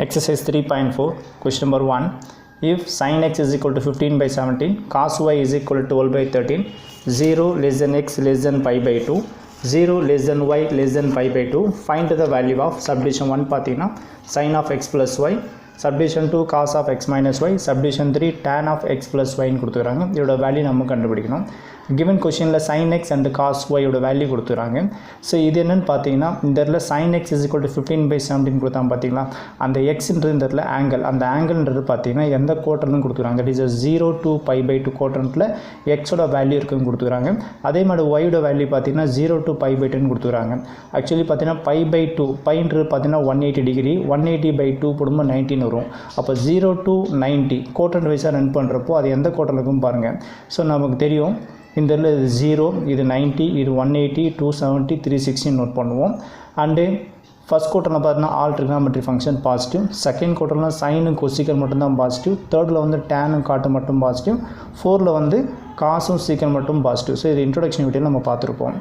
Exercise 3.4, question number 1. If sin x is equal to 15 by 17, cos y is equal to 12 by 13, 0 less than x less than pi by 2, 0 less than y less than pi by 2, find the value of subdivision 1 பார்த்தீங்கன்னா sin of x plus y, subdivision 2 cos of x minus y, subdivision 3 tan of x plus y ன்னு கொடுத்துறாங்க. இதோட value நம்ம கண்டுபிடிக்கணும். given questionல sin x and cos y ஓட value கொடுத்துறாங்க. So இது என்னன்னு பார்த்தீங்கன்னா இந்த இடத்துல sin x is equal to 15 by 17 கொடுத்தாங்க பார்த்தீங்களா, அந்த xன்றது இந்த இடத்துல ஆங்கிள், அந்த ஆங்கிள்ன்றது பார்த்தீங்கன்னா எந்த குவாட்ரன்ட்னு கொடுத்துறாங்க, it is 0 to pi by 2 குவாட்ரண்ட்டில் எக்ஸோட வேல்யூ இருக்குன்னு கொடுத்துறாங்க. அதே மாதிரி ஒய்யோட வேல்யூ பார்த்தீங்கன்னா 0 to pi by 10 கொடுத்துறாங்க. ஆக்சுவலி பார்த்தீங்கன்னா pi by 2 பைன்றது பார்த்தீங்கன்னா 180 டிகிரி, 180 by 2 போடும்போது 19 வரும். அப்போ 0 to 90 குவாட்ரண்ட் வைஸாக ரன் பண்ணுறப்போ அது எந்த குவாட்ரண்ட் இருக்கும் பாருங்கள். ஸோ நமக்கு தெரியும் இந்த இதில் இது 0, இது 90, இது 180, 270, 360 நோட் பண்ணுவோம். அண்டு ஃபஸ்ட் குவார்ட்டரில் பார்த்தீங்கன்னா all trigonometry function positive, second குவார்ட்டரில் சைனும் கொசிக்கல் மட்டும்தான் பாசிட்டிவ், தேர்டில் வந்து டேனும் காட்டு மட்டும் பாசிட்டிவ், ஃபோரில் வந்து காசும் சீக்கல் மட்டும் பாசிட்டிவ். ஸோ இது இன்ட்ரோடக்ஷன் வீடியோவில் நம்ம பார்த்துருப்போம்.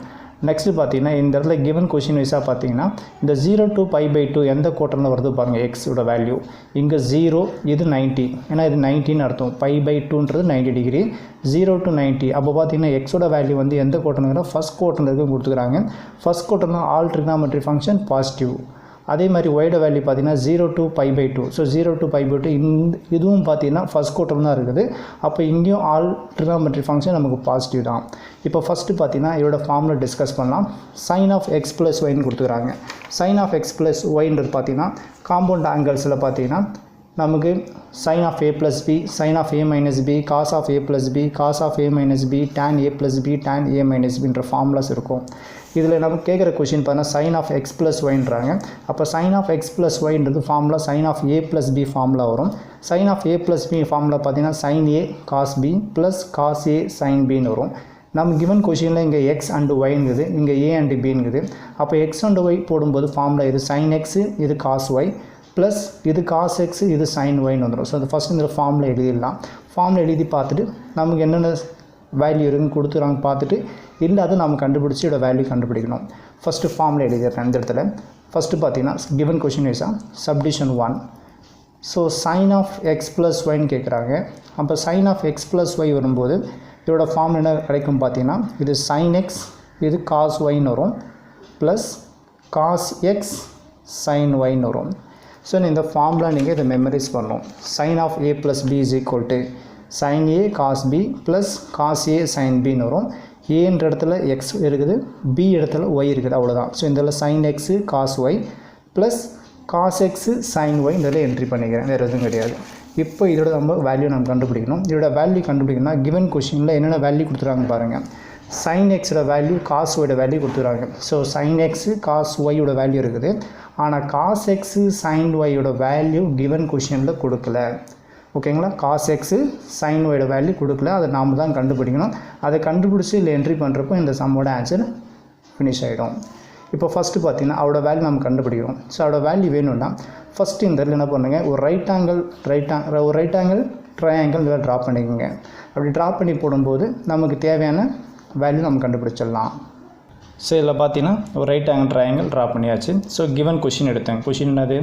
நெக்ஸ்ட்டு பார்த்தீங்கன்னா இந்த இடத்துல கிவன் கொஷின் வைஸாக பார்த்தீங்கன்னா இந்த 0 to pi by 2 எந்த குவார்ட்டரில் வருது பாருங்கள் எக்ஸோட வேல்யூ. இங்கே 0, இது 90, ஏன்னா இது 90ன்னு அர்த்தம், pi by 2ன்றது 90 டிகிரி, 0 to 90. அப்போ பார்த்தீங்கன்னா எக்ஸோட வேல்யூ வந்து எந்த குவார்ட்டர்ங்கிற ஃபஸ்ட் குவார்ட்டரில் இருக்கும் கொடுத்துக்கிறாங்க. ஃபஸ்ட் குவார்ட்டர்னா ஆல் ட்ரிகனாமெட்ரி ஃபங்க்ஷன் பாசிட்டிவ். அதே மாதிரி ஒய்ட வேல்யூ பார்த்தீங்கன்னா 0 to pi by 2. So 0 to pi by 2 இதுவும் பார்த்தீங்கன்னா ஃபஸ்ட் குவார்ட்டர் தான் இருக்குது. அப்போ இங்கேயும் ஆல் ட்ரிகனாமெட்ரி ஃபங்க்ஷன் நமக்கு பாசிட்டிவ் தான். இப்போ ஃபஸ்ட்டு பார்த்தீங்கன்னா இதோட ஃபார்முலா டிஸ்கஸ் பண்ணலாம். சைன் ஆஃப் எக்ஸ் ப்ளஸ் ஒய்ன்னு கொடுத்துக்கிறாங்க. சைன் ஆஃப் எக்ஸ் ப்ளஸ் ஒய்ன்றது பார்த்தீங்கன்னா காம்பவுண்ட் ஆங்கிள்ஸில் பார்த்தீங்கன்னா நமக்கு sin of a plus b, sin of a minus b, cos of a plus b, cos of a minus b, tan a plus b, tan a minus b என்ற formulas இருக்கும். இதில் நம்ம கேட்குற question பார்த்தீங்கன்னா sin of x plus yன்றாங்க. அப்போ sin of x plus yன்றது formula sin of a plus b formula வரும். sin of a plus b formula பார்த்தீங்கன்னா sin a cos b plus cos a sin bன்னு வரும். நம்ம கிவன் கொஷினில் இங்கே எக்ஸ் அண்டு ஒய்ங்குது, இங்கே ஏ அண்டு பிங்குது. அப்போ எக்ஸ் அண்டு ஒய் போடும்போது ஃபார்முலா இது sin x, இது cos y, ப்ளஸ் இது cos x, இது sin yன்னு வந்துடும். ஸோ அது ஃபஸ்ட் இந்த ஃபார்முலா எழுதிடலாம். ஃபார்முலா எழுதி பார்த்துட்டு நமக்கு என்னென்ன வேல்யூ இருக்குன்னு கொடுத்துறாங்க பார்த்துட்டு இல்லை அதை நம்ம கண்டுபிடிச்சி இதோட வேல்யூ கண்டுபிடிக்கணும். ஃபஸ்ட்டு ஃபார்முலா எழுதிடுறேன் இந்த இடத்துல. ஃபஸ்ட்டு பார்த்தீங்கன்னா கிவன் கொஷின் வைஸாக submission 1. So sin of x plus yன்னு கேட்குறாங்க. அப்போ sin of x plus y வரும்போது இதோட ஃபார்முலா என்ன கிடைக்கும் பார்த்தீங்கன்னா இது sin x, இது cos yன்னு வரும், ப்ளஸ் cos x sin yன்னு வரும். ஸோ இந்த ஃபார்முலா நீங்கள் இதை மெமரைஸ் பண்ணணும். sin of a plus b is equal to sin a cos b plus cos a sin bன்னு வரும். ஏன்ற இடத்துல x இருக்குது, b இடத்துல y இருக்குது, அவ்வளோதான். ஸோ இந்த sin x cos y plus cos x sin y இதில் என்ட்ரி பண்ணிக்கிறேன், வேறு எதுவும் கிடையாது. இப்போ இதோட நம்ம வேல்யூ நம்ம கண்டுபிடிக்கணும். இதோட வேல்யூ கண்டுபிடிக்கணும்னா கிவன் கொஷினில் என்னென்ன வேல்யூ கொடுத்துருக்காங்க பாருங்கள். sin xோட வேல்யூ cos y ஓட வேல்யூ கொடுத்துருக்காங்க. So sin x cos y ஓட வேல்யூ இருக்குது. ஆனால் cos x sin y ஓட வேல்யூ கிவன் கொஷினில் கொடுக்கல. ஓகேங்களா, cos x sin y ஓட வேல்யூ கொடுக்கல, அதை நாம் தான் கண்டுபிடிக்கணும். அதை கண்டுபிடிச்சி இல்லை என்ட்ரி பண்ணுறப்போ இந்த சம்மோட ஆன்சர் ஃபினிஷ் ஆகிடும். இப்போ ஃபஸ்ட்டு பார்த்தீங்கன்னா அவரோட வேல்யூ நம்ம கண்டுபிடிக்கிறோம். ஸோ அவரோட வேல்யூ வேணும்னா ஃபஸ்ட்டு இந்த இதில் என்ன பண்ணுங்கள், ஒரு ரைட் ஆங்கிள் ட்ரையாங்கிள் இதில் ட்ரா பண்ணிக்கோங்க. அப்படி ட்ரா பண்ணி போடும்போது நமக்கு தேவையான வேல்யூ நம்ம கண்டுபிடிச்சிடலாம். ஸோ இதில் பார்த்தீங்கன்னா ஒரு ரைட் ஆங்கிள் ட்ரையாங்கிள் ட்ரா பண்ணியாச்சு. ஸோ கிவன் கொஷின் எடுத்தேன். கொஷின் என்னது,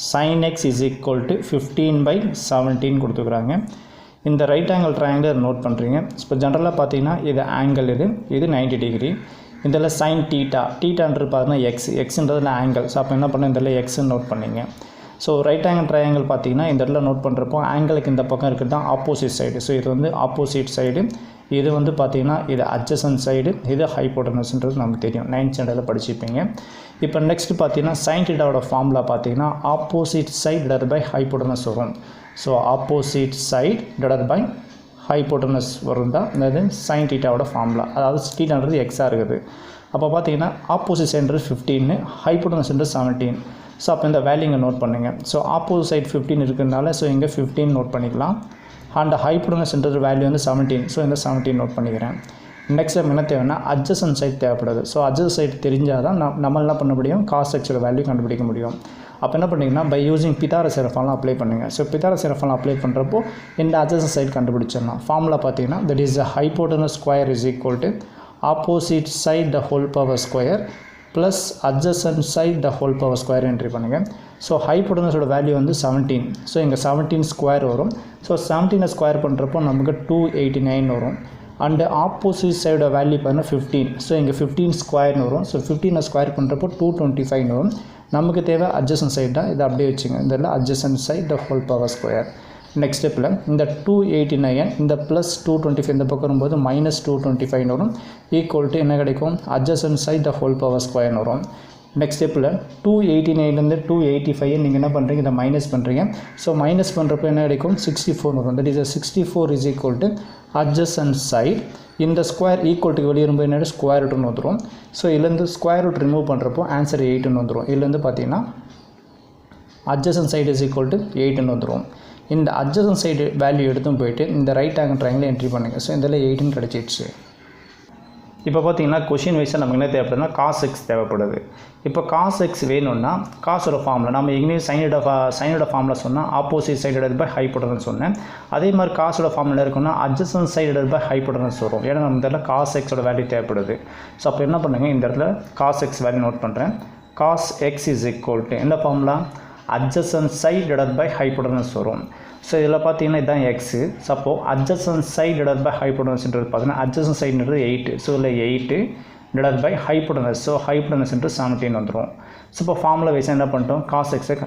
sin x is equal to 15 by 17 கொடுத்துக்கிறாங்க. இந்த ரைட் ஆங்கிள் ட்ரையாங்கிள் நோட் பண்ணுறீங்க. இப்போ ஜென்ரலாக பார்த்தீங்கன்னா இது ஆங்கிள், இது 90 டிகிரி. இதில் sin டீட்டான்றது பார்த்தீங்கன்னா எக்ஸுன்றதுல ஆங்கிள். ஸோ அப்போ என்ன பண்ண இதில் எக்ஸ்ன்னு நோட் பண்ணிங்க. ஸோ ரைட் ஆங்கிள் ட்ரையாங்கிள் பார்த்தீங்கன்னா இந்த இடத்துல நோட் பண்ணுறப்போ ஆங்கிளுக்கு இந்த பக்கம் இருக்கிறது தான் ஆப்போசிட் சைடு. ஸோ இது வந்து ஆப்போசிட் சைடு, இது வந்து பார்த்திங்கன்னா இது அட்ஜசன்ட் சைடு, இது ஹைப்போட்டனஸ்ன்றது நமக்கு தெரியும், 9th ஸ்டாண்டர்டில் படிச்சுப்பீங்க. இப்போ நெக்ஸ்ட்டு பார்த்தீங்கன்னா சைன் டீட்டாவோட ஃபார்முலா பார்த்தீங்கன்னா opposite side divided by hypotenuse வரும். So opposite side divided by hypotenuse வரும் தான் அதாவது சைன் டீட்டாவோட ஃபார்முலா. அதாவது டீட்டான்றது எக்ஸாக இருக்குது. அப்போ பார்த்தீங்கன்னா ஆப்போசிட் சைடுன்றது 15, ஹைப்போட்டனஸ்ன்றது 17. ஸோ அப்போ இந்த வேல்யூ இங்கே நோட் பண்ணுங்கள். ஸோ ஆப்போசிட் சைடு 15 இருக்கிறதுனால ஸோ இங்கே 15 நோட் பண்ணிக்கலாம். அண்ட் ஹைப்போட்டனஸ்ன்றது வேல்யூ வந்து 17. ஸோ இந்த 17 நோட் பண்ணிக்கிறேன். நெக்ஸ்ட் டைம் என்ன தேவைன்னா அட்ஜசன்ட் சைடு தேவைப்படுது. ஸோ அட்ஜசன்ட் சைடு தெரிஞ்சால் தான் நம்ம என்ன பண்ண முடியும், cos x வேல்யூ கண்டுபிடிக்க முடியும். அப்போ என்ன பண்ணிங்கன்னா by using Pythagoras formula apply பண்ணுங்கள். ஸோ பித்தாகரஸ் ஃபார்முலா அப்ளை பண்ணுறப்போ இந்த அட்ஜசன்ட் சைடு கண்டுபிடிச்சிடலாம். ஃபார்முலா பார்த்தீங்கன்னா that is the hypotenuse square is equal to opposite side the whole power square plus adjacent side the whole power square entry பண்ணுங்கள். So ஹைப்போட்டனஸோட value வந்து 17. So இங்கே 17 square வரும். So 17 square பண்ணுறப்போ நமக்கு 289 வரும். அண்டு ஆப்போசிட் சைடோட வேல்யூ பார்த்தீங்கன்னா 15. ஸோ இங்கே 15 ஸ்கொயர்னு வரும். ஸோ 15 ஸ்கொயர் பண்ணுறப்போ 225 வரும். நமக்கு தேவை அட்ஜசன்ட் சைடு தான், இதை அப்படியே வச்சுங்க. இதில் adjacent side the whole power square. Next ஸ்டெப்பில் இந்த 289 இந்த ப்ளஸ் 225 இந்த பக்கம் வரும்போது மைனஸ் 225 வரும். ஈக்குவல் டு என்ன கிடைக்கும், adjacent side the whole power ஸ்கொயர்னு வரும். நெக்ஸ்ட் ஸ்டெப்பில் 289 285 நீங்கள் என்ன பண்ணுறீங்க, இதை மைனஸ் பண்ணுறீங்க. ஸோ மைனஸ் பண்ணுறப்போ என்ன கிடைக்கும், 64 வரும். That is 64 is equal to adjacent side. இந்த ஸ்கொயர் ஈக்குவல்ட்டுக்கு வெளியே வரும்போது என்ன ஸ்கொயர் ரூட்னு வந்துடும். ஸோ இதுலேருந்து ஸ்கொயர் ரூட் ரிமூவ் பண்ணுறப்போ ஆன்சர் 8ன்னு வந்துடும். இதுலேருந்து பார்த்தீங்கன்னா adjacent side is equal to 8ன்னு வந்துடும். இந்த அட்ஜசன்ட் சைடு வேல்யூ எடுத்தும் போயிட்டு இந்த ரைட் ஆங்கிள் ட்ரையாங்கில் என்ட்ரி பண்ணுங்கள். ஸோ இதில் 18 கிடச்சிடுச்சு. இப்போ பார்த்தீங்கன்னா கொஷின் வைஸாக நமக்கு என்ன தேவைப்படுதுன்னா cos x தேவைப்படுது. இப்போ cos x வேணும்னா காசோட ஃபார்மில் நம்ம இங்கிலீஷ் சைனோட ஃபார்மில் சொன்னால் ஆப்போசிட் சைடு பை ஹைப்போட்டனஸ் சொன்னேன். அதே மாதிரி காசோட ஃபார்மில் இருக்குன்னா அட்ஜசன்ட் சைடு பை ஹைப்போட்டனஸ் வரும். ஏன்னா நம்ம இந்த இடத்துல cos x வேல்யூ தேவைப்படுது. ஸோ அப்போ என்ன பண்ணுங்கள், இந்த இடத்துல cos x வேல்யூ நோட் பண்ணுறேன். cos x is equal to என்ன formula, adjacent side divided by hypotenuse வரும். ஸோ இதில் பார்த்தீங்கன்னா இதுதான் எக்ஸு. ஸோ அப்போது adjacent side divided by hypotenuseன்றது பார்த்தீங்கன்னா adjacent sideன்றது 8. ஸோ இதில் 8 divided by hypotenuse. ஸோ hypotenuseன்றது 17 வந்துடும். ஸோ இப்போ ஃபார்முலா வைஸாக என்ன பண்ணிட்டோம், cos x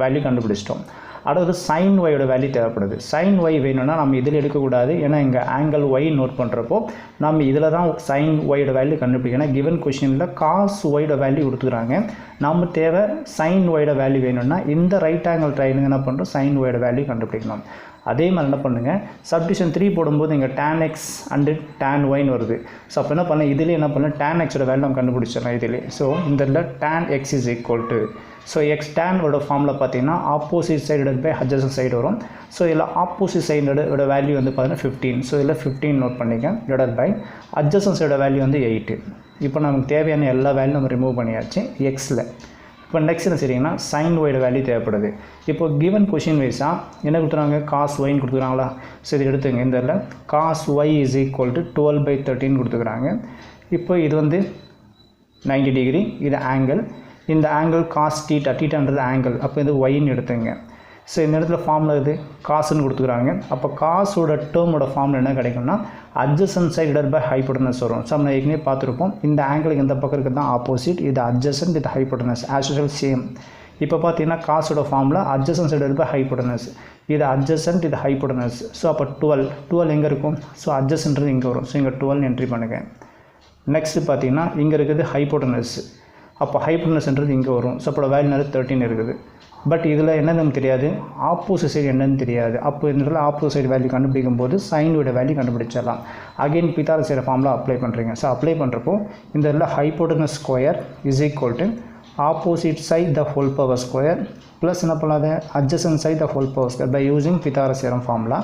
வேல்யூ கண்டுபிடிச்சிட்டோம். அடுத்தது sin y வேல்யூ தேவைப்படுது. sin y வேணும்னா நம்ம இதில் எடுக்கக்கூடாது. ஏன்னா இங்கே ஆங்கிள் y நோட் பண்ணுறப்போ நம்ம இதில் தான் sin y வேல்யூ கண்டுபிடிக்கணும். கிவன் கொஷினில் cos y வேல்யூ கொடுத்துக்கிறாங்க. நம்ம தேவை sin y வேல்யூ வேணும்னா இந்த ரைட் ஆங்கிள் ட்ரையாங்கிள் என்ன பண்ணுறோம், sin y வேல்யூ கண்டுபிடிக்கணும். அதே மாதிரி என்ன பண்ணுங்கள், சப்டிஷன் 3 போடும்போது இங்கே tan x அண்டு tan yன்னு வருது. ஸோ அப்போ என்ன பண்ணலாம், இதிலே என்ன பண்ணலாம், tan x வேல்யூ நம்ம கண்டுபிடிச்சிடலாம் இதிலே. ஸோ இந்த tan x is equal to, so x டேனோட ஃபார்மில் பார்த்தீங்கன்னா opposite side by adjacent side வரும். ஸோ இதில் ஆப்போசிட் சைடோட வேல்யூ வந்து பார்த்தீங்கன்னா 15. ஸோ இதில் 15 நோட் பண்ணிக்க டிவைடட் பை அட்ஜசன்ட் சைடோட வேல்யூ வந்து 8. இப்போ நமக்கு தேவையான எல்லா வேல்யூ நம்ம ரிமூவ் பண்ணியாச்சு எக்ஸில். இப்போ நெக்ஸ்ட் என்ன சரிங்கன்னா sin y வேல்யூ தேவைப்படுது. இப்போ கிவன் கொஷின் வைஸாக என்ன கொடுத்துறாங்க, cos yன்னு கொடுத்துக்கிறாங்களா. ஸோ இது எடுத்துங்க. இந்த இதில் cos y is equal to 12/13 கொடுத்துக்கிறாங்க. இப்போ இது வந்து 90 டிகிரி, இது ஆங்கிள். இந்த ஆங்கிள் cos θ, θன்றது ஆங்கிள். அப்போ இது yன்னு எடுத்துங்க. ஸோ இந்த இடத்துல ஃபார்மில் இது காசுன்னு கொடுத்துக்கிறாங்க. அப்போ காசோட டேர்மோட ஃபார்மில் என்ன கிடைக்கும்னா adjacent side divided by hypotenuse வரும். ஸோ நம்ம ஏற்கனவே பார்த்துருப்போம். இந்த ஆங்கிளுக்கு இந்த பக்கம் இருக்கிறது தான் ஆப்போசிட், இது அட்ஜசன்ட், இது ஹைப்போட்டனஸ். As usual same. இப்போ பார்த்தீங்கன்னா காசோட ஃபார்மில் adjacent side divided by hypotenuse, இது அட்ஜசன்ட், இது ஹைப்போட்டனஸ். ஸோ அப்போ 12 எங்கே இருக்கும், ஸோ அட்ஜசன்ட்றது இங்கே வரும். ஸோ இங்கே 12 என்ட்ரி பண்ணுங்கள். நெக்ஸ்ட்டு பார்த்தீங்கன்னா இங்கே இருக்குது ஹைப்போட்டனஸ். அப்போ ஹைப்போட்டனஸ்ன்றது இங்கே வரும். ஸோ அப்போ வேல்யூ 13 இருக்குது. பட் இதில் என்னன்னு தெரியாது, ஆப்போசிட் சைடு என்னன்னு தெரியாது. அப்போ இந்த இடத்துல ஆப்போசிட் சைடு வேல்யூ கண்டுபிடிக்கும் போது சைனோட வேல்யூ கண்டுபிடிச்சிடலாம். அகெயின் பித்தாகரஸ் ஃபார்முலா அப்ளை பண்ணுறீங்க. ஸோ அப்ளை பண்ணுறப்போ இந்த இடத்துல hypotenuse square is equal to opposite side the whole power square plus என்ன பண்ணாது adjacent side the whole power square by using Pythagoras formula.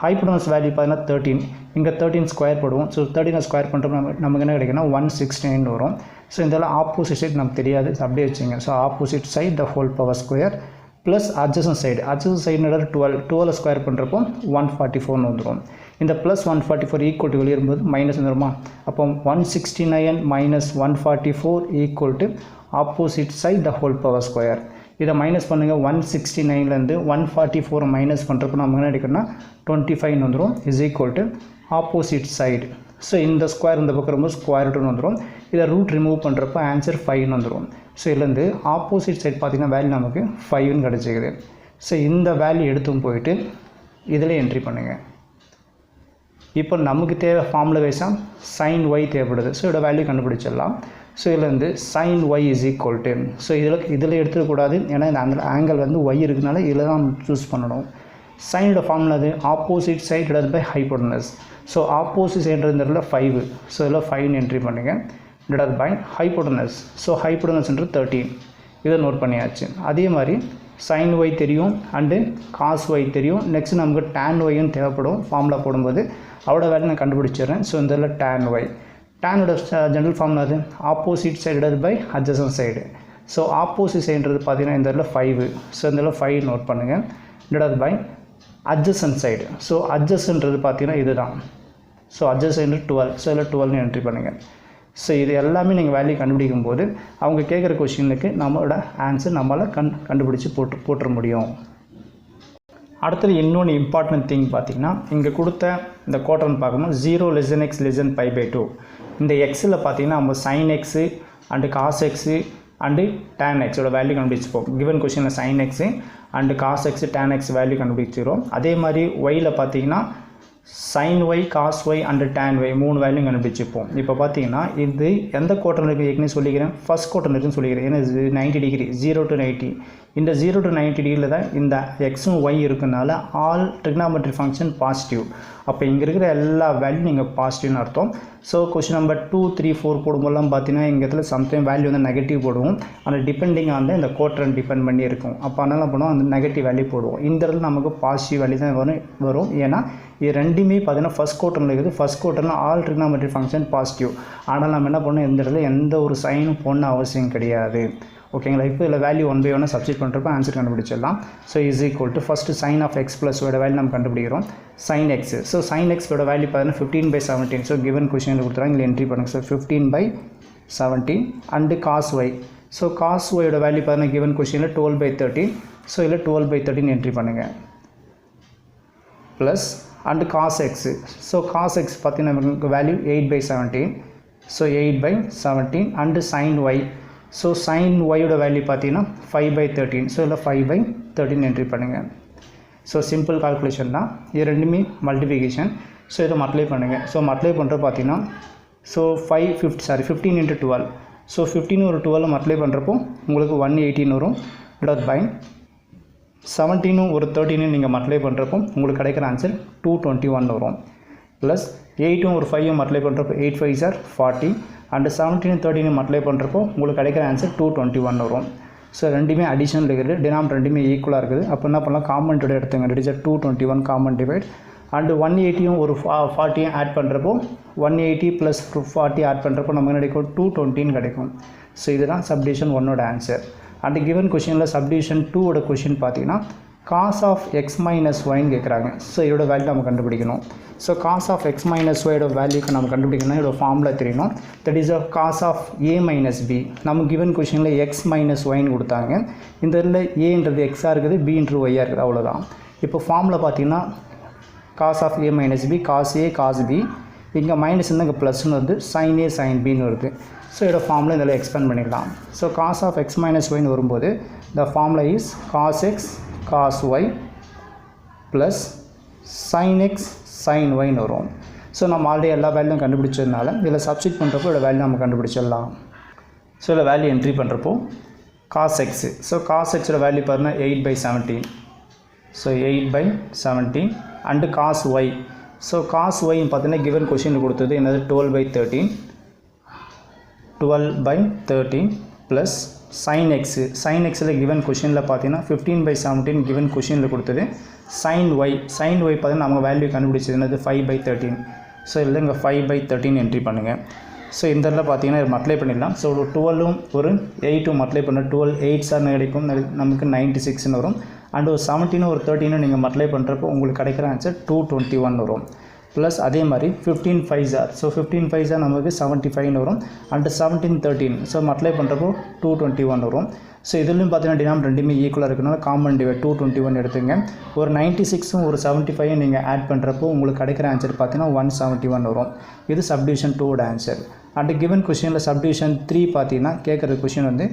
Hypotenuse value பார்த்தீங்கன்னா 13. இங்கே 13 square போடுவோம். So 13 square பண்ணுறப்போ நமக்கு என்ன கிடைக்குன்னா 169 வரும். ஸோ இதெல்லாம் ஆப்போசிட் சைடு நமக்கு தெரியாது, அப்படியே வச்சுங்க. So opposite side the whole power square plus adjacent side 12 square பண்ணுறப்போ 144 வந்துடும். இந்த ப்ளஸ் 144 ஈக்குவல் டு வெளியே வரும்போது மைனஸ் வந்துடுமா. அப்போ 169 minus 144 equal to opposite side the whole power square. இதை மைனஸ் பண்ணுங்கள். 169லேருந்து 144 மைனஸ் பண்ணுறப்போ நமக்கு என்ன கிடைக்குன்னா 25 வந்துடும். Is equal to opposite side. So இந்த ஸ்கொயர் இந்த பக்கம் ரொம்ப ஸ்கொயர் ரூட்னு வந்துடும். இதை ரூட் ரிமூவ் பண்ணுறப்போ ஆன்சர் 5ன்னு வந்துடும். ஸோ இதுலேருந்து ஆப்போசிட் சைடு பார்த்திங்கன்னா வேல்யூ நமக்கு 5ன்னு கிடச்சிக்குது. ஸோ இந்த வேல்யூ எடுத்தும் போயிட்டு இதில் என்ட்ரி பண்ணுங்கள். இப்போ நமக்கு தேவை ஃபார்முலா வைஸாக sin y தேவைப்படுது. ஸோ இதோட வேல்யூ கண்டுபிடிச்சிடலாம். ஸோ இதுலேருந்து sin y is equal to, so இதில் எடுத்துக்கூடாது. ஏன்னா இந்த ஆங்கிள் வந்து y இருக்குனால இதில் தான் சூஸ் பண்ணணும். சைனோட ஃபார்முலா அது opposite side divided by hypotenuse. So opposite சைடுன்றதுல 5. ஸோ இதில் 5 என்ட்ரி பண்ணுங்கள். Divided by hypotenuse. ஸோ ஹைப்போட்டனஸ்ன்றது 13. இதை நோட் பண்ணியாச்சு. அதே மாதிரி sin y தெரியும் அண்டு cos y தெரியும். நெக்ஸ்ட் நமக்கு tan yன்னு தேவைப்படும். ஃபார்முலா போடும்போது அவரோட வேல்யூ நான் கண்டுபிடிச்சிடுறேன். ஸோ இந்த இதில் tan y, டேனோட ஜென்ரல் ஃபார்முலா அது opposite side divided by adjacent side. So opposite சைடுன்றது பார்த்தீங்கன்னா இந்த இதில் 5. ஸோ இந்த இதில் 5 நோட் பண்ணுங்கள். Divided by adjacent side. So அட்ஜசன்ட்றது பார்த்தீங்கன்னா இதுதான். So adjacent 12. ஸோ இதில் 12 என்ட்ரி பண்ணுங்கள். ஸோ இது எல்லாமே நீங்கள் வேல்யூ கண்டுபிடிக்கும் போது அவங்க கேட்குற கொஷினுக்கு நம்மளோட ஆன்சர் நம்மளால் கண்டுபிடிச்சி போட்டுற முடியும். அடுத்தது இன்னொன்று இம்பார்ட்டன்ட் திங் பார்த்திங்கன்னா இங்கே கொடுத்த இந்த குவாட்ரண்ட் பார்க்கணும் 0 less than x less than π/2. இந்த எக்ஸில் பார்த்திங்கன்னா நம்ம sin x and cos x and tan x ஓட வேல்யூ கண்டுபிடிச்சிப்போம். கிவன் கொஷினில் sin x and cos x tan x value கண்டுபிடிச்சிக்கிறோம். அதே மாதிரி ஒயில் பார்த்திங்கன்னா sin y cos y and tan y 3 value கண்டுபிடிச்சிப்போம். இப்போ பார்த்தீங்கன்னா இது எந்த குவாட்ரண்ட் இருக்குது ஏற்கனவே சொல்லிக்கிறேன், ஃபஸ்ட் குவாட்ரண்ட் இருக்குன்னு சொல்லிக்கிறேன். ஏன்னா 90 டிகிரி 0 to 90. இந்த 0 to 90 டிகிரியில் தான் இந்த எக்ஸும் ஒய் இருக்குனால ஆல் ட்ரிக்னாமெட்ரி ஃபங்க்ஷன் பாசிட்டிவ். அப்போ இங்கே இருக்கிற எல்லா வேல்யூ நீங்கள் பாசிட்டிவ்னு அர்த்தம். ஸோ கொஸ்டின் நம்பர் 2, 3, 4 போடும்போதெல்லாம் பார்த்தீங்கன்னா இங்கே இடத்துல சம்டைம் வேல்யூ வந்து நெகட்டிவ் போடுவோம். ஆனால் டிபெண்டிங் ஆன் இந்த குவாட்ரண்ட் டிபெண்ட் பண்ணி இருக்கும். அப்போ அதனால் பண்ணுவோம் அந்த நெகட்டிவ் வேல்யூ போடுவோம். இந்த இடத்துல நமக்கு பாசிட்டிவ் வேல்யூ தான் வரும். ஏன்னா இது ரெண்டுமே பார்த்தீங்கன்னா ஃபஸ்ட் குவாட்ரண்ட் இருக்குது. ஃபஸ்ட் குவார்ட்டரில் ஆல் ட்ரிக்னாமெட்ரி ஃபங்க்ஷன் பாசிட்டிவ். ஆனால் நம்ம என்ன பண்ணோம், இந்த இடத்துல எந்த ஒரு சைனும் போடணும் அவசியம் கிடையாது. ஓகேங்களா. இப்போ இதில் வேல்யூ 1 by 1 சப்ஸ்டிட் பண்ணுறப்ப ஆன்சர் கண்டுபிடிச்சிடலாம். So is equal to first sine of X plus ஓட வேல்யூ நம்ம கண்டுபிடிக்கிறோம் சைன் எக்ஸ். ஸோ சைன் எக்ஸோட வேல்யூ பார்த்தீங்கன்னா 15/17. ஸோ கிவன் கொஷினில் கொடுத்துறாங்க, இங்கே என்ட்ரி பண்ணுங்கள். So 15/17 and cos y. So cos ஒயோட வேல்யூ பார்த்தீங்கன்னா கிவன் கொஷினில் 12/13. ஸோ இதில் 12/13 என்ட்ரி பண்ணுங்கள் plus and cos x. So cos x பார்த்தீங்கன்னா நமக்கு value 8/17. So 8/17 and sine y. So sine ஒயோட வேல்யூ பார்த்தீங்கன்னா 5/13. ஸோ இதில் 5/13 என்ட்ரி பண்ணுங்கள். ஸோ சிம்பிள் கால்குலேஷன் தான், இது ரெண்டுமே மல்டிப்ளிகேஷன். ஸோ இதை மல்டிப்ளை பண்ணுங்கள். ஸோ மல்டிப்ளை பண்ணுற பார்த்தீங்கன்னா ஸோ 15 into 12. ஸோ 15 ஒரு 12 மல்டிப்ளை பண்ணுறப்போ உங்களுக்கு 118 வரும். பை 17 ஒரு 13 நீங்கள் மல்டிப்ளை பண்ணுறப்போ உங்களுக்கு கிடைக்கிற ஆன்சர் 221 வரும். ப்ளஸ் 8 ஒரு 5 மல்டிப்ளை பண்ணுறப்போ 8 5s are 40. அண்டு 17 13 மல்டிப்ளை பண்ணுறப்போ உங்களுக்கு கிடைக்கிற ஆன்சர் 221 வரும். ஸோ ரெண்டுமே அடிஷனல் இருக்குது, டினாமினேட்டர் ரெண்டுமே ஈக்குவலாக இருக்குது. அப்போ என்ன பண்ணலாம், காமன் டிவைட் எடுத்துங்க. It is 221 common divide. And 180 ஒரு 40 ஆட் பண்ணுறப்போ 180 ப்ளஸ் 40 ஆட் பண்ணுறப்போ நமக்கு கிடைக்கும் 220 கிடைக்கும். ஸோ இதுதான் சப்டிவிஷன் 1ஓட ஆன்சர். அண்டு கிவன் கொஷினில் சப்டிவிஷன் 2ஓட கொஷின் பார்த்தீங்கன்னா காஸ் ஆஃப் எக்ஸ் மைனஸ் ஒய்ன்னு கேட்குறாங்க. ஸோ இதோட வேல்யூ நம்ம கண்டுபிடிக்கணும். So cos of x minus ஒயோட வேல்யூக்கு நம்ம கண்டுபிடிக்கணும். இதோட ஃபார்முலா தெரியணும். That is cos of A minus b. நம்ம கிவன் கொஷினில் எக்ஸ் மைனஸ் ஒய்ன்னு கொடுத்தாங்க. இந்த இதில் ஏன்றது எக்ஸாக இருக்குது, பின்றது ஒய்யாக இருக்குது, அவ்வளோதான். இப்போ ஃபார்முலா பார்த்தீங்கன்னா cos of A minus B, cos A cos B. இங்கே மைனஸ் இருந்தால் இங்கே ப்ளஸ்ன்னு வருது, சைன் ஏ சைன் பின்னு வருது. ஸோ இதோட ஃபார்முலா இதில் எக்ஸ்பேண்ட் பண்ணிடலாம். So cos of x minus ஒய்ன்னு வரும்போது the formula is cos x cos y plus sin x sin y வரும். ஸோ நம்ம ஆல்ரெடி எல்லா வேல்யூவும் கண்டுபிடிச்சதுனால இதில் சப்ஸ்டிட் பண்ணுறப்போ இதோட வேல்யூ நம்ம கண்டுபிடிச்சிடலாம். ஸோ இதில் வேல்யூ என்ட்ரி பண்ணுறப்போ cos x. ஸோ cos xோட வேல்யூ பார்த்தீங்கன்னா 8/17. So 8/17 and cos y. So cos y பார்த்தீங்கன்னா கிவன் கொஷின் கொடுத்தது என்னது 12/13. 12/13 ப்ளஸ் sin x. sin xல given கொஷினில் பார்த்தீங்கன்னா 15/17 given கொஷினில் கொடுத்தது. sin y. sin y பார்த்தீங்கன்னா நம்ம வேல்யூ கண்டுபிடிச்சது என்னது 5/13. ஸோ இல்லை இங்கே 5/13 என்ட்ரி பண்ணுங்கள். ஸோ இந்த இடத்துல பார்த்தீங்கன்னா மல்டிப்ளை பண்ணிடலாம். ஸோ ஒரு 12 ஒரு 8 மல்டிப்ளை பண்ண 12 8s கிடைக்கும், நமக்கு 96 வரும். அண்ட் ஒரு 17 ஒரு 13 நீங்கள் மல்டிப்ளை பண்ணுறப்போ உங்களுக்கு கிடைக்கிற ஆன்சர் 221 வரும். ப்ளஸ் அதே மாதிரி 15 5s are. So 15 5s are நமக்கு 75 வரும். அண்டு 17 13 ஸோ மல்டிப்ளை பண்ணுறப்போ 221 வரும். ஸோ இதுலையும் பார்த்தீங்கன்னா டினாமினேட்டர் ரெண்டுமே ஈக்குவலாக இருக்கனால காமன் டிவைட் 221 எடுத்துங்க. ஒரு 96 ஒரு 75 நீங்கள் ஆட் பண்ணுறப்போ உங்களுக்கு கிடைக்கிற ஆன்சர் பார்த்தீங்கன்னா 171 வரும். இது சப்டிவிஷன் 2ஓட ஆன்சர். அண்டு கிவன் கொஷினில் சப்டிவிஷன் 3 பார்த்தீங்கன்னா கேட்குற கொஷின் வந்து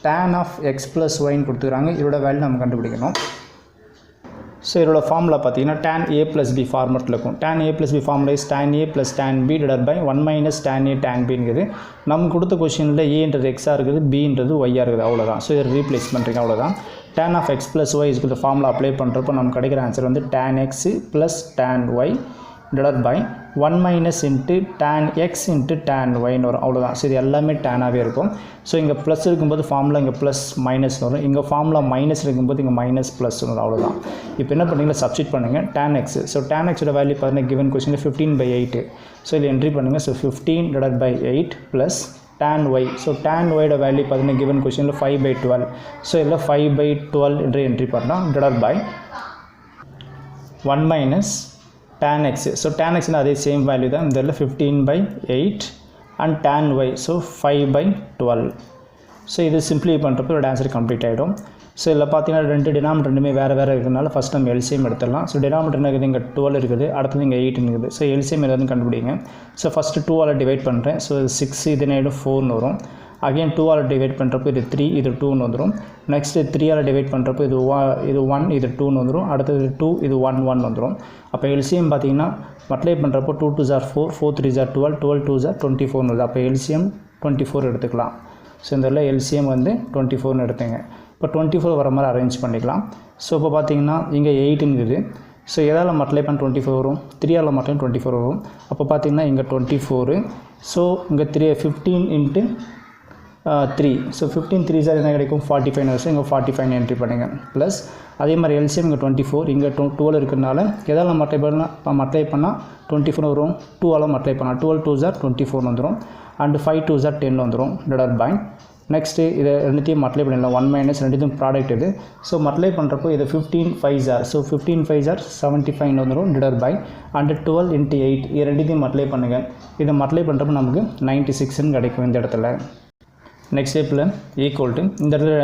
tan ஆஃப் எக்ஸ் ப்ளஸ் ஒய்ன்னு கொடுத்துக்கிறாங்க. இதோட வேல்யூ நம்ம கண்டுபிடிக்கணும். ஸோ இதோட ஃபார்முலா பார்த்தீங்கன்னா tan a + b ஃபார்மெட்டில் இருக்கும். tan a + b formula is tan a + tan b divided by 1 - tan a tan bங்கிறது. நம்ம கொடுத்த கொஷினில் ஏன்றது எக்ஸாக இருக்குது, பின்றது ஒய்யாக இருக்குது, அவ்வளோதான். ஸோ இதை ரீப்ளேஸ் பண்ணுறீங்க, அவ்வளோதான். tan of X plus Y இதுக்கு ஃபார்முலா அப்ளை பண்ணுறப்போ நமக்கு கிடைக்கிற ஆன்சர் வந்து tan x + tan y divided by 1 - tan x × tan yன்னு வரும், அவ்வளோதான். ஸோ இது எல்லாமே டேனாகவே இருக்கும். ஸோ இங்கே ப்ளஸ் இருக்கும்போது ஃபார்முலா இங்கே ப்ளஸ் மைனஸ் வரும், இங்கே ஃபார்முலா மைனஸ் இருக்கும்போது இங்கே மைனஸ் ப்ளஸ் வரும், அவ்வளோதான். இப்போ என்ன பண்ணுறீங்களா, சப்ஸ்டிட் பண்ணுங்கள் tan x. ஸோ tan xோட வேல்யூ பார்த்தீங்கன்னா கிவன் கொஸ்டினில் 15/8. ஸோ இதில் என்ட்ரி பண்ணுங்கள். So 15 / 8 plus tan y. So tan yோட வேல்யூ பார்த்தீங்கன்னா கிவன் கொஸ்டினில் 5/12. ஸோ இதில் 5/12 என்று என்ட்ரி பண்ணலாம் divided by 1 - tan x. So tan x அதே சேம் வேல்யூ தான். இந்த 15/8 and tan y, so 5/12. So இது சிம்பிளை பண்ணுறப்போ இதோட ஆன்சர் கம்ப்ளீட் ஆகிடும். ஸோ இதில் பார்த்தீங்கன்னா ரெண்டு டினாமினேட்டர் ரெண்டுமே வேறு வேறு இருக்கிறதுனால ஃபஸ்ட் நம்ம எல்சிஎம் எடுத்துடலாம். ஸோ டினாமினேட்டர் இருக்குது இங்கே 12 இருக்குது, அடுத்தது இங்கே 8 இருக்குது. ஸோ எல்சிஎம் ஏதாவது கண்டுபிடிங்க. ஸோ ஃபஸ்ட்டு 2ஆல் டிவைட் பண்ணுறேன். ஸோ 6 இது என்ன 4னு வரும். அகைன் 2ஆல் டிவைட் பண்ணுறப்போ இது 3 இது 2னு வந்துடும். நெக்ஸ்ட்டு 3ஆல் டிவைட் பண்ணுறப்போ இது 1 இது 2னு வந்துடும். அடுத்தது 2 இது 1 வந்துடும். அப்போ எல்சிஎம் பார்த்தீங்கன்னா மல்டிப்ளை பண்ணுறப்போ 2 2s are 4 4 3s are 12 12 2s are 24 வருது. அப்போ எல்சிஎம் 24 எடுத்துக்கலாம். ஸோ இந்த இதில் எல்சிஎம் வந்து 24னு எடுத்துங்க. இப்போ 24 வர மாதிரி அரேஞ்ச் பண்ணிக்கலாம். ஸோ இப்போ பார்த்தீங்கன்னா இங்கே 8ங்குது. ஸோ எதால் மல்டிப்ளை பண்ண 24 வரும், 3ஆல் மல்டிப்ளை 24 வரும். அப்போ பார்த்தீங்கன்னா இங்கே 24. ஸோ இங்கே 15 இன்ட்டு 3. ஸோ 15 3s என்ன கிடைக்கும் 45 வரும். இங்கே 45 என்ட்ரி பண்ணுங்கள். ப்ளஸ் அதே மாதிரி எல்சிஎம் இங்கே 24 இங்கே 12 இருக்கிறதுனால எதால் மல்டிப்ளை பண்ணால் 24 வரும். 2ஆல் மல்டிப்ளை பண்ணால் 12 2s are 24 வந்துடும். அண்ட் 5 2s are 10 வந்துடும். டிவைடட் பை நெக்ஸ்ட்டு இதை ரெண்டுத்தையும் மல்டிப்ளை பண்ணிடலாம். 1 மைனஸ் ரெண்டுத்தையும் ப்ராடக்ட் இது. ஸோ மல்டிப்ளை பண்ணுறப்போ இது 15 5s are, so 15 5s are 75 வந்துடும். டிவைடட் பை அண்ட் 12 இன்ட்டு 8 இது ரெண்டுத்தையும் மல்டிப்ளை பண்ணுங்கள். இதை மல்டிப்ளை பண்ணுறப்போ நமக்கு 96ன்னு கிடைக்கும் இந்த இடத்துல. நெக்ஸ்ட் ஸ்டெப்பில் ஈக்குவல் டு இந்த இடத்துல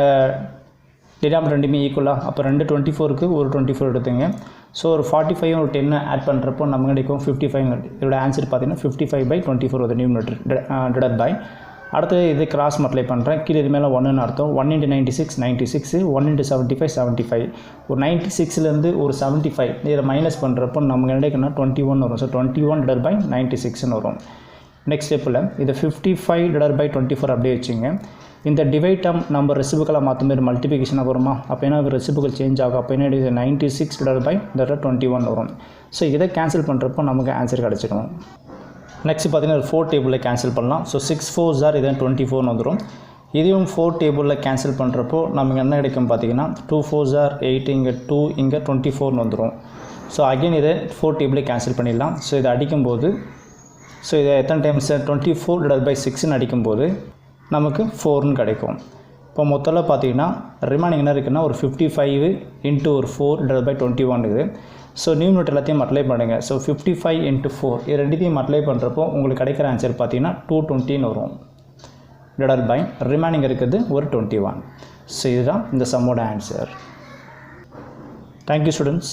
டினாமினேட்டர் ரெண்டுமே ஈக்குவலாக, அப்போ 2 24க்கு ஒரு 24 எடுத்துங்க. ஸோ ஒரு 45 ஒரு 10 ஆட் பண்ணுறப்போ நமக்கு கிடைக்கும் 55. இதோட ஆன்சர் பார்த்தீங்கன்னா 55/24 வருது நியூமரேட்டர் டிவைடட் பை. அடுத்து இது கிராஸ் மல்டிப்ளை பண்ணுறேன். கீழே இது மேலே 1ன்னு அர்த்தம். 1 × 96 96, 1 × 75 75. ஒரு 96லேருந்து ஒரு 75 இதில் மைனஸ் பண்ணுறப்போ நமக்கு கிடைக்குன்னா 21 வரும். ஸோ 21 டிவைடட் பை 96ன்னு வரும். நெக்ஸ்ட் ஸ்டெப்பில் இதை 55 டிவைடட் பை 24 அப்படியே வச்சுங்க. இந்த டிவைட் டேர்ம் நம்ம ரெசிபிக்கலாக மாற்றும் போது மல்டிபிகேஷனாக வருமா, அப்போ என்ன ரெசிபிக்கல் சேஞ்ச் ஆகும். அப்போ என்ன 96 டிவைடட் பை 21 வரும். ஸோ இதை கேன்சல் பண்ணுறப்போ நமக்கு ஆன்சர் கிடச்சிடும். நெக்ஸ்ட் பார்த்தீங்கன்னா 4 டேபிளில் கேன்சல் பண்ணலாம். ஸோ 6 4s are இதை 24 வந்துடும். இதையும் 4 டேபிளில் கேன்சல் பண்ணுறப்போ நமக்கு என்ன கிடைக்கும் பார்த்தீங்கன்னா 2 4s are 8 இங்கே 2 இங்கே 24 வந்துடும். ஸோ அகைன் இதை 4 டேபிளில் கேன்சல் பண்ணிடலாம். ஸோ இதை அடிக்கும்போது ஸோ இதை எத்தனை டைம்ஸ் 24 டிவைட் பை 6ன்னு அடிக்கும்போது நமக்கு 4ன்னு கிடைக்கும். இப்போ மொத்தத்தில் பார்த்தீங்கன்னா ரிமைனிங் என்ன இருக்குன்னா ஒரு 55 இன்ட்டு ஒரு 4 டிவைட் பை 21 இருக்குது. ஸோ நியூமரேட்டர் எல்லாத்தையும் மல்டிப்ளை பண்ணுங்கள். ஸோ 55 இன்ட்டு 4 இது ரெண்டுத்தையும் மல்டிப்ளை பண்ணுறப்போ உங்களுக்கு கிடைக்கிற ஆன்சர் பார்த்தீங்கன்னா 220ன்னு வரும். டிவைட் பை ரிமைனிங் இருக்குது ஒரு 21. ஸோ இதுதான் இந்த சம்மோட ஆன்சர். Thank you students.